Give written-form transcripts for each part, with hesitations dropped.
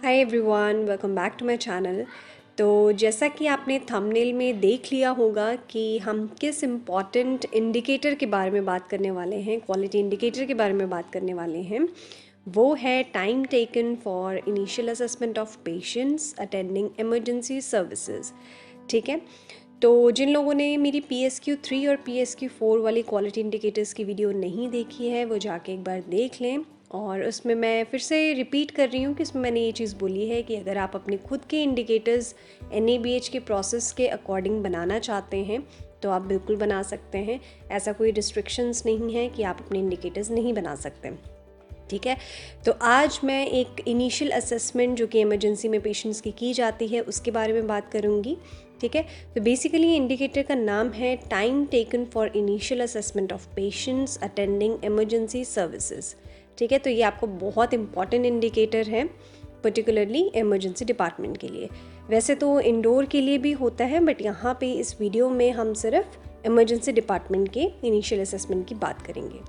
Hi everyone, welcome back to my channel. तो जैसा कि आपने थंबनेल में देख लिया होगा कि हम किस इम्पॉर्टेंट इंडिकेटर के बारे में बात करने वाले हैं, क्वालिटी इंडिकेटर के बारे में बात करने वाले हैं। वो है time taken for initial assessment of patients attending emergency services. ठीक है, तो जिन लोगों ने मेरी PSQ3 और PSQ4 वाली क्वालिटी इंडिकेटर्स की वीडियो नहीं देखी है वो जाके एक बार देख लें। और उसमें मैं फिर से रिपीट कर रही हूँ कि इसमें मैंने ये चीज़ बोली है कि अगर आप अपने खुद के इंडिकेटर्स NABH के प्रोसेस के अकॉर्डिंग बनाना चाहते हैं तो आप बिल्कुल बना सकते हैं। ऐसा कोई रिस्ट्रिक्शंस नहीं है कि आप अपने इंडिकेटर्स नहीं बना सकते। ठीक है, तो आज मैं एक इनिशियल असेसमेंट जो कि इमरजेंसी में पेशेंट्स की जाती है उसके बारे में बात करूँगी। ठीक है, तो बेसिकली इंडिकेटर का नाम है time taken for initial assessment of patients attending emergency services. ठीक है, तो ये आपको बहुत इंपॉर्टेंट इंडिकेटर है पर्टिकुलरली इमरजेंसी डिपार्टमेंट के लिए। वैसे तो इंडोर के लिए भी होता है, बट यहाँ पे इस वीडियो में हम सिर्फ इमरजेंसी डिपार्टमेंट के इनिशियल असेसमेंट की बात करेंगे।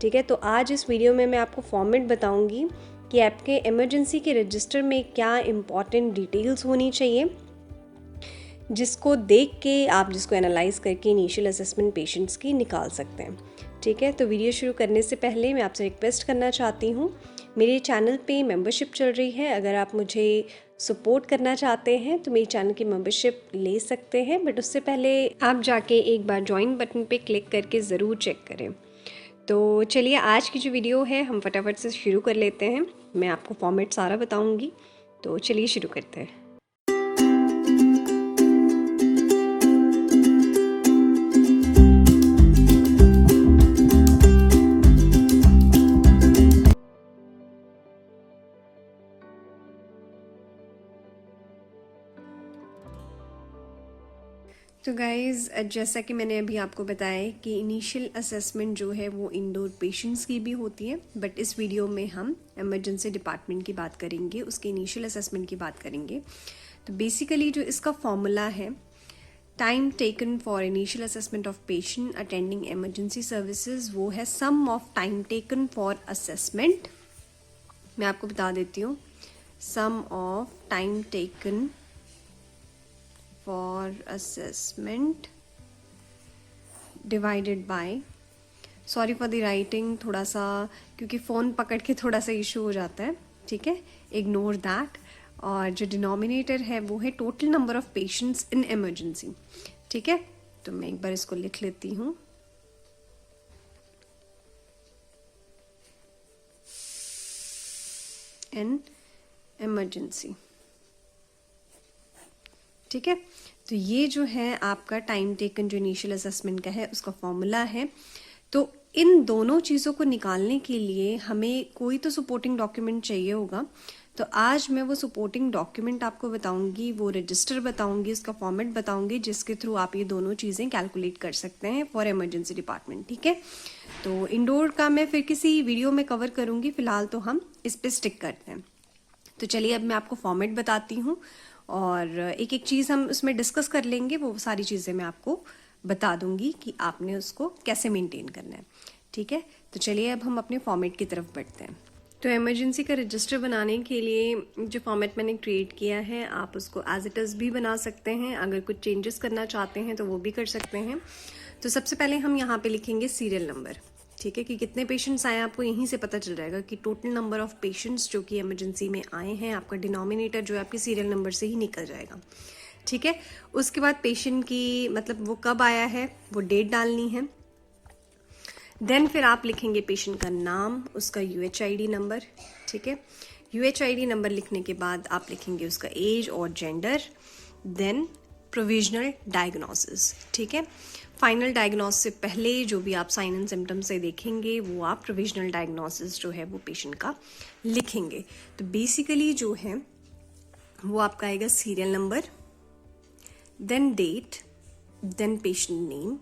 ठीक है, तो आज इस वीडियो में मैं आपको फॉर्मेट बताऊंगी कि आपके इमरजेंसी के रजिस्टर में क्या इंपॉर्टेंट डिटेल्स होनी चाहिए जिसको देख के आप जिसको एनालाइज करके इनिशियल असेसमेंट पेशेंट्स की निकाल सकते हैं। ठीक है, तो वीडियो शुरू करने से पहले मैं आपसे रिक्वेस्ट करना चाहती हूँ, मेरे चैनल पे मेंबरशिप चल रही है। अगर आप मुझे सपोर्ट करना चाहते हैं तो मेरे चैनल की मेंबरशिप ले सकते हैं, बट उससे पहले आप जाके एक बार ज्वाइन बटन पे क्लिक करके ज़रूर चेक करें। तो चलिए आज की जो वीडियो है हम फटाफट से शुरू कर लेते हैं। मैं आपको फॉर्मेट सारा बताऊँगी, तो चलिए शुरू करते हैं। तो गाइज़, जैसा कि मैंने अभी आपको बताया कि इनिशियल असेसमेंट जो है वो इंडोर पेशेंट्स की भी होती है, बट इस वीडियो में हम इमरजेंसी डिपार्टमेंट की बात करेंगे, उसके इनिशियल असेसमेंट की बात करेंगे। तो बेसिकली जो इसका फॉर्मूला है time taken for initial assessment of patient attending emergency services, वो है sum of time taken for assessment. मैं आपको बता देती हूँ, sum of time taken for assessment divided by, sorry for the writing, थोड़ा सा क्योंकि फ़ोन पकड़ के थोड़ा सा इशू हो जाता है। ठीक है, इग्नोर दैट। और जो डिनोमिनेटर है वो है total number of patients in emergency. ठीक है, तो मैं एक बार इसको लिख लेती हूँ। In emergency. ठीक है, तो ये जो है आपका टाइम टेकन जो इनिशियल असेसमेंट का है उसका फॉर्मूला है। तो इन दोनों चीज़ों को निकालने के लिए हमें कोई तो सपोर्टिंग डॉक्यूमेंट चाहिए होगा। तो आज मैं वो सपोर्टिंग डॉक्यूमेंट आपको बताऊंगी, वो रजिस्टर बताऊंगी, उसका फॉर्मेट बताऊंगी जिसके थ्रू आप ये दोनों चीज़ें कैलकुलेट कर सकते हैं फॉर इमरजेंसी डिपार्टमेंट। ठीक है, तो इंडोर का मैं फिर किसी वीडियो में कवर करूंगी, फिलहाल तो हम इस पर स्टिक करते हैं। तो चलिए अब मैं आपको फॉर्मेट बताती हूँ और एक एक चीज़ हम उसमें डिस्कस कर लेंगे। वो सारी चीज़ें मैं आपको बता दूंगी कि आपने उसको कैसे मेंटेन करना है। ठीक है, तो चलिए अब हम अपने फॉर्मेट की तरफ बढ़ते हैं। तो इमरजेंसी का रजिस्टर बनाने के लिए जो फॉर्मेट मैंने क्रिएट किया है आप उसको एज इट इज़ भी बना सकते हैं, अगर कुछ चेंजेस करना चाहते हैं तो वो भी कर सकते हैं। तो सबसे पहले हम यहाँ पे लिखेंगे सीरियल नंबर। ठीक है, कि कितने पेशेंट्स आए आपको यहीं से पता चल जाएगा कि टोटल नंबर ऑफ पेशेंट्स जो कि इमरजेंसी में आए हैं, आपका डिनोमिनेटर जो है आपके सीरियल नंबर से ही निकल जाएगा। ठीक है, उसके बाद पेशेंट की मतलब वो कब आया है वो डेट डालनी है। देन फिर आप लिखेंगे पेशेंट का नाम, उसका UHID नंबर। ठीक है, UHID नंबर लिखने के बाद आप लिखेंगे उसका एज और जेंडर। Then provisional diagnosis. ठीक है, फाइनल डायग्नोसिस से पहले जो भी आप साइन एंड सिम्टम्स से देखेंगे वो आप प्रोविजनल डायग्नोसिस जो है वो पेशेंट का लिखेंगे। तो बेसिकली जो है वो आपका आएगा serial number, then date, then patient name,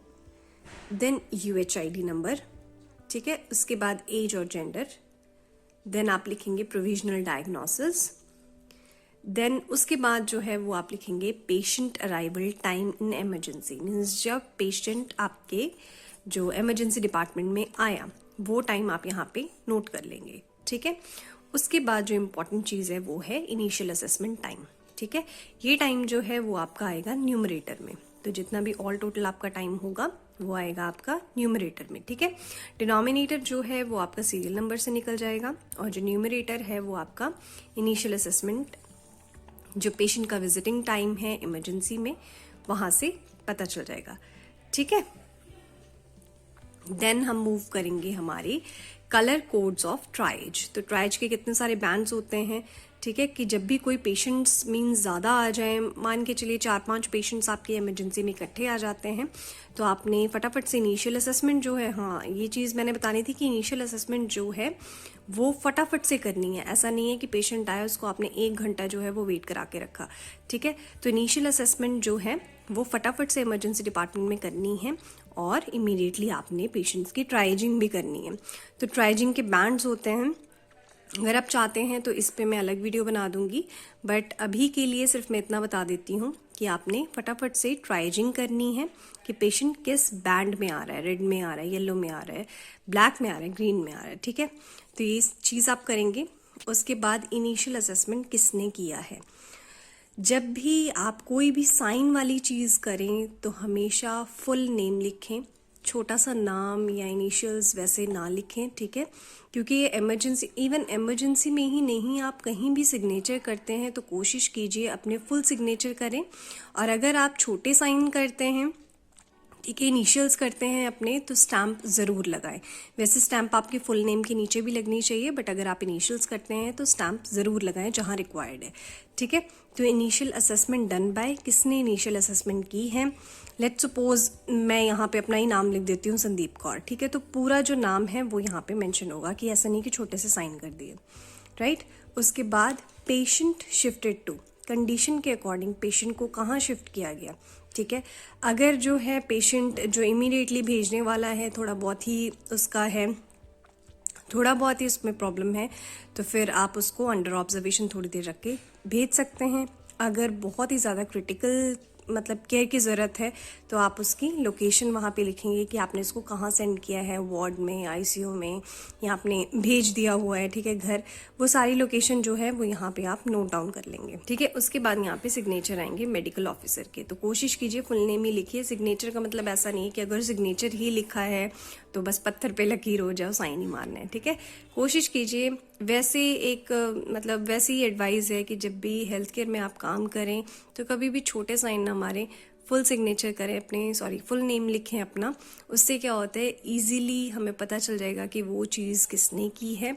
then UHID number. ठीक है, उसके बाद एज और जेंडर, देन आप लिखेंगे प्रोविजनल डायग्नोसिस। देन उसके बाद जो है वो आप लिखेंगे patient arrival time in emergency, means जब पेशेंट आपके जो इमरजेंसी डिपार्टमेंट में आया वो टाइम आप यहाँ पे नोट कर लेंगे। ठीक है, उसके बाद जो इम्पोर्टेंट चीज़ है वो है इनिशियल असेसमेंट टाइम, ठीक है। ये टाइम जो है वो आपका आएगा न्यूमरेटर में, तो जितना भी ऑल टोटल आपका टाइम होगा वो आएगा आपका न्यूमरेटर में, ठीक है। डिनोमिनेटर जो है वो आपका सीरियल नंबर से निकल जाएगा, और जो न्यूमरेटर है वो आपका इनिशियल असेसमेंट, जो पेशेंट का विजिटिंग टाइम है इमरजेंसी में, वहाँ से पता चल जाएगा, ठीक है। देन हम मूव करेंगे हमारे कलर कोड्स ऑफ ट्राइज। तो ट्राइज के कितने सारे बैंड्स होते हैं, ठीक है, कि जब भी कोई पेशेंट्स मीन्स ज़्यादा आ जाए, मान के चलिए 4-5 पेशेंट्स आपके इमरजेंसी में इकट्ठे आ जाते हैं, तो आपने फटाफट से इनिशियल असेसमेंट जो है, हाँ ये चीज़ मैंने बतानी थी कि इनिशियल असेसमेंट जो है वो फटाफट से करनी है। ऐसा नहीं है कि पेशेंट आया उसको आपने 1 घंटा जो है वो वेट करा के रखा, ठीक है। तो इनिशियल असेसमेंट जो है वो फटाफट से इमरजेंसी डिपार्टमेंट में करनी है, और इमीडिएटली आपने पेशेंट्स की ट्राइजिंग भी करनी है। तो ट्राइजिंग के बैंड्स होते हैं, अगर आप चाहते हैं तो इस पे मैं अलग वीडियो बना दूंगी, बट अभी के लिए सिर्फ मैं इतना बता देती हूँ कि आपने फटाफट से ट्राइजिंग करनी है कि पेशेंट किस बैंड में आ रहा है, रेड में आ रहा है, येलो में आ रहा है, ब्लैक में आ रहा है, ग्रीन में आ रहा है, ठीक है। तो ये चीज़ आप करेंगे। उसके बाद इनिशियल असेसमेंट किसने किया है। जब भी आप कोई भी साइन वाली चीज़ करें तो हमेशा फुल नेम लिखें, छोटा सा नाम या इनिशियल्स वैसे ना लिखें, ठीक है, क्योंकि ये इमरजेंसी, इवन इमरजेंसी में ही नहीं, आप कहीं भी सिग्नेचर करते हैं तो कोशिश कीजिए अपने फुल सिग्नेचर करें। और अगर आप छोटे साइन करते हैं, ठीक है, इनिशियल्स करते हैं अपने, तो स्टैम्प ज़रूर लगाएं। वैसे स्टैम्प आपके फुल नेम के नीचे भी लगनी चाहिए, बट अगर आप इनिशियल्स करते हैं तो स्टैम्प ज़रूर लगाएं जहां रिक्वायर्ड है, ठीक है। तो इनिशियल असेसमेंट डन बाय, किसने इनिशियल असेसमेंट की है। लेट्स सपोज मैं यहाँ पे अपना ही नाम लिख देती हूँ, संदीप कौर, ठीक है। तो पूरा जो नाम है वो यहाँ पे मेंशन होगा, कि ऐसा नहीं कि छोटे से साइन कर दिए, राइट। उसके बाद पेशेंट शिफ्टेड टू, कंडीशन के अकॉर्डिंग पेशेंट को कहाँ शिफ्ट किया गया, ठीक है। अगर जो है पेशेंट जो इमीडिएटली भेजने वाला है थोड़ा बहुत ही उसका है, थोड़ा बहुत ही उसमें प्रॉब्लम है, तो फिर आप उसको अंडर ऑब्जर्वेशन थोड़ी देर रख के भेज सकते हैं। अगर बहुत ही ज़्यादा क्रिटिकल मतलब केयर की ज़रूरत है तो आप उसकी लोकेशन वहाँ पे लिखेंगे कि आपने इसको कहाँ सेंड किया है, वार्ड में, आईसीयू में, या आपने भेज दिया हुआ है, ठीक है, घर। वो सारी लोकेशन जो है वो यहाँ पे आप नोट डाउन कर लेंगे, ठीक है। उसके बाद यहाँ पे सिग्नेचर आएंगे मेडिकल ऑफिसर के। तो कोशिश कीजिए फुल नेम ही लिखिए। सिग्नेचर का मतलब ऐसा नहीं है कि अगर सिग्नेचर ही लिखा है तो बस पत्थर पे लकीर हो जाओ, साइन ही मारना है, ठीक है। कोशिश कीजिए। वैसे एक मतलब वैसी ही एडवाइस है कि जब भी हेल्थ केयर में आप काम करें तो कभी भी छोटे साइन ना मारें, फुल सिग्नेचर करें अपने, फुल नेम लिखें अपना। उससे क्या होता है, इजीली हमें पता चल जाएगा कि वो चीज़ किसने की है,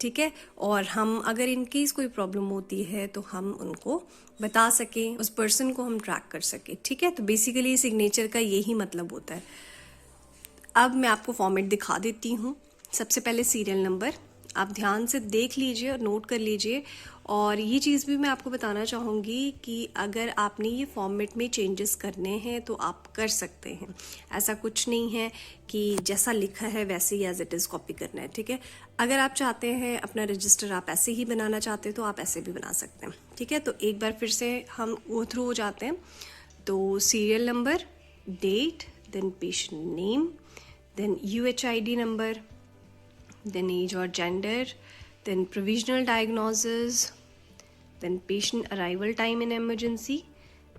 ठीक है। और हम अगर इन केस कोई प्रॉब्लम होती है तो हम उनको बता सकें, उस पर्सन को हम ट्रैक कर सकें, ठीक है। तो बेसिकली सिग्नेचर का यही मतलब होता है। अब मैं आपको फॉर्मेट दिखा देती हूँ। सबसे पहले सीरियल नंबर आप ध्यान से देख लीजिए और नोट कर लीजिए। और ये चीज़ भी मैं आपको बताना चाहूँगी कि अगर आपने ये फॉर्मेट में चेंजेस करने हैं तो आप कर सकते हैं। ऐसा कुछ नहीं है कि जैसा लिखा है वैसे ही एज इट इज़ कॉपी करना है, ठीक है। अगर आप चाहते हैं अपना रजिस्टर आप ऐसे ही बनाना चाहते हैं तो आप ऐसे भी बना सकते हैं, ठीक है। तो एक बार फिर से हम गो थ्रू हो जाते हैं। तो serial number, date, then patient name, then UHID number, then age or gender, then provisional diagnosis, then patient arrival time in emergency,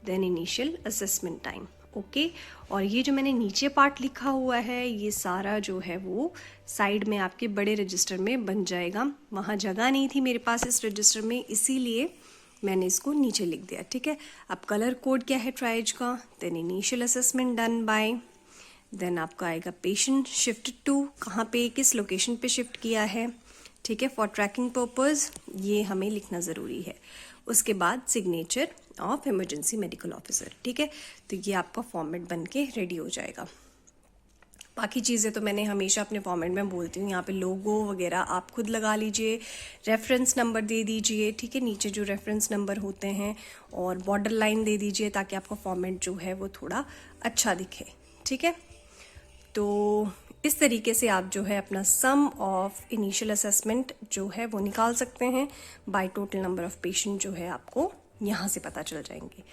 then initial assessment time, okay. और ये जो मैंने नीचे पार्ट लिखा हुआ है ये सारा जो है वो साइड में आपके बड़े रजिस्टर में बन जाएगा। वहाँ जगह नहीं थी मेरे पास इस रजिस्टर में, इसीलिए मैंने इसको नीचे लिख दिया, ठीक है। अब कलर कोड क्या है ट्राइज का, then initial assessment done by, then आपका आएगा पेशेंट शिफ्ट टू, कहाँ पे किस लोकेशन पे शिफ्ट किया है, ठीक है, फॉर ट्रैकिंग पर्पस, ये हमें लिखना ज़रूरी है। उसके बाद signature of emergency medical officer, ठीक है। तो ये आपका फॉर्मेट बन के रेडी हो जाएगा। बाकी चीज़ें तो मैंने हमेशा अपने फॉर्मेट में बोलती हूँ, यहाँ पे लोगो वगैरह आप खुद लगा लीजिए, रेफरेंस नंबर दे दीजिए, ठीक है, नीचे जो रेफरेंस नंबर होते हैं, और बॉर्डर लाइन दे दीजिए ताकि आपका फॉर्मेट जो है वो थोड़ा अच्छा दिखे, ठीक है। तो इस तरीके से आप जो है अपना सम ऑफ इनिशियल असेसमेंट जो है वो निकाल सकते हैं by total number of patient, जो है आपको यहाँ से पता चल जाएंगे,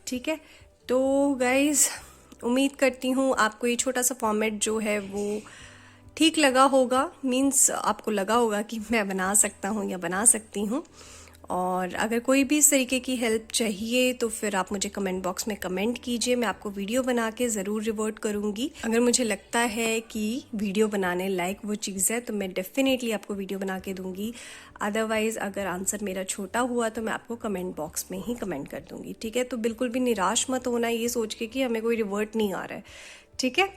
ठीक है। तो गाइज उम्मीद करती हूँ आपको ये छोटा सा फॉर्मेट जो है वो ठीक लगा होगा, मीन्स आपको लगा होगा कि मैं बना सकता हूँ या बना सकती हूँ। और अगर कोई भी इस तरीके की हेल्प चाहिए तो फिर आप मुझे कमेंट बॉक्स में कमेंट कीजिए, मैं आपको वीडियो बना के ज़रूर रिवर्ट करूँगी। अगर मुझे लगता है कि वीडियो बनाने लायक वो चीज़ है तो मैं डेफिनेटली आपको वीडियो बना के दूँगी। अदरवाइज़ अगर आंसर मेरा छोटा हुआ तो मैं आपको कमेंट बॉक्स में ही कमेंट कर दूँगी, ठीक है। तो बिल्कुल भी निराश मत होना ये सोच के कि हमें कोई रिवर्ट नहीं आ रहा है, ठीक है।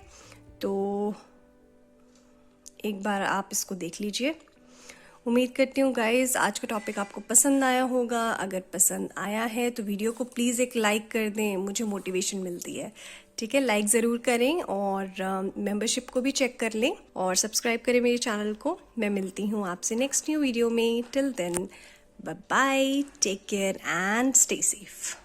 तो एक बार आप इसको देख लीजिए। उम्मीद करती हूँ गाइस आज का टॉपिक आपको पसंद आया होगा। अगर पसंद आया है तो वीडियो को प्लीज़ एक लाइक कर दें, मुझे मोटिवेशन मिलती है, ठीक है। लाइक ज़रूर करें और मेंबरशिप को भी चेक कर लें और सब्सक्राइब करें मेरे चैनल को। मैं मिलती हूँ आपसे नेक्स्ट न्यू वीडियो में। Till then bye bye, take care and stay safe.